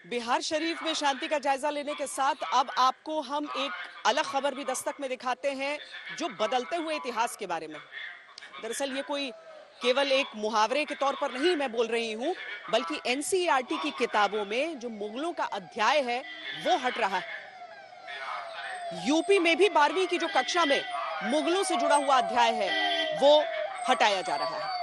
बिहार शरीफ में शांति का जायजा लेने के साथ अब आपको हम एक अलग खबर भी दस्तक में दिखाते हैं जो बदलते हुए इतिहास के बारे में। दरअसल ये कोई केवल एक मुहावरे के तौर पर नहीं मैं बोल रही हूं, बल्कि एनसीईआरटी की किताबों में जो मुगलों का अध्याय है वो हट रहा है। यूपी में भी 12वीं की जो कक्षा में मुगलों से जुड़ा हुआ अध्याय है वो हटाया जा रहा है।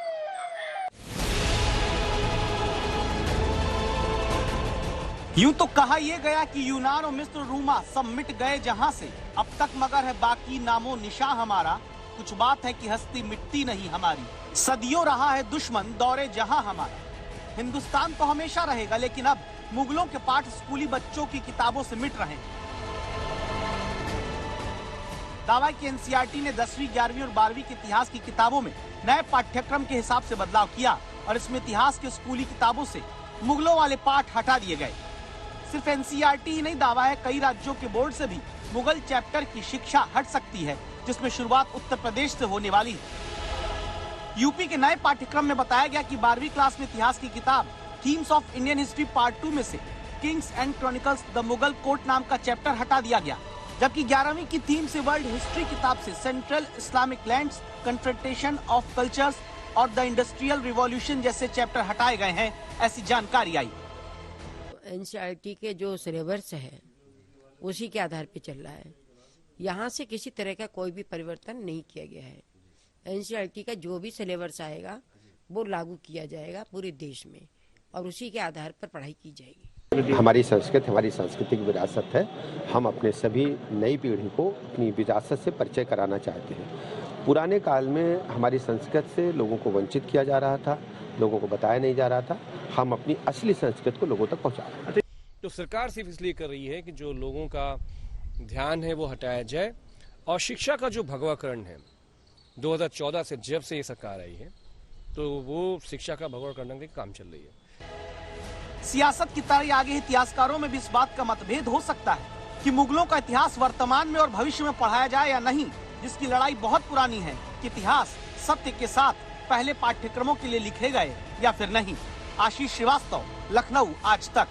यूं तो कहा यह गया कि यूनान और मिस्र रूमा सब मिट गए जहां से, अब तक मगर है बाकी नामो निशा हमारा, कुछ बात है कि हस्ती मिटती नहीं हमारी, सदियों रहा है दुश्मन दौरे जहां हमारा। हिंदुस्तान तो हमेशा रहेगा, लेकिन अब मुगलों के पाठ स्कूली बच्चों की किताबों से मिट रहे हैं। दावा की एनसीईआरटी ने 10वीं, 11वीं और 12वीं के इतिहास की किताबों में नए पाठ्यक्रम के हिसाब से बदलाव किया और इसमें इतिहास के स्कूली किताबों से मुगलों वाले पाठ हटा दिए गए। सिर्फ एनसीईआरटी ही नहीं, दावा है कई राज्यों के बोर्ड से भी मुगल चैप्टर की शिक्षा हट सकती है, जिसमें शुरुआत उत्तर प्रदेश से होने वाली है। यूपी के नए पाठ्यक्रम में बताया गया कि 12वीं क्लास में इतिहास की किताब themes of Indian history part 2 में से Kings and chronicles the Mughal court नाम का चैप्टर हटा दिया गया, जबकि 11वीं की थीम से वर्ल्ड हिस्ट्री किताब से central Islamic lands, confrontation of cultures और द इंडस्ट्रियल रिवॉल्यूशन जैसे चैप्टर हटाए गए हैं, ऐसी जानकारी आई। एनसीईआरटी के जो सिलेबस है उसी के आधार पर चल रहा है, यहाँ से किसी तरह का कोई भी परिवर्तन नहीं किया गया है। एनसीईआरटी का जो भी सिलेबस आएगा वो लागू किया जाएगा पूरे देश में और उसी के आधार पर पढ़ाई की जाएगी। हमारी संस्कृत हमारी सांस्कृतिक विरासत है, हम अपने सभी नई पीढ़ी को अपनी विरासत से परिचय कराना चाहते हैं। पुराने काल में हमारी संस्कृत से लोगों को वंचित किया जा रहा था, लोगों को बताया नहीं जा रहा था, हम अपनी असली संस्कृत को लोगों तक पहुंचा रहे हैं। तो सरकार सिर्फ इसलिए कर रही है कि जो लोगों का ध्यान है वो हटाया जाए, और शिक्षा का जो भगवाकरण है 2014 से जब से ये सरकार आई है तो वो शिक्षा का भगवाकरण करने का काम चल रही है। सियासत की तरह आगे इतिहासकारों में भी इस बात का मतभेद हो सकता है कि मुगलों का इतिहास वर्तमान में और भविष्य में पढ़ाया जाए या नहीं, जिसकी लड़ाई बहुत पुरानी है कि इतिहास सत्य के साथ पहले पाठ्यक्रमों के लिए लिखे गए या फिर नहीं। आशीष श्रीवास्तव, लखनऊ, आज तक।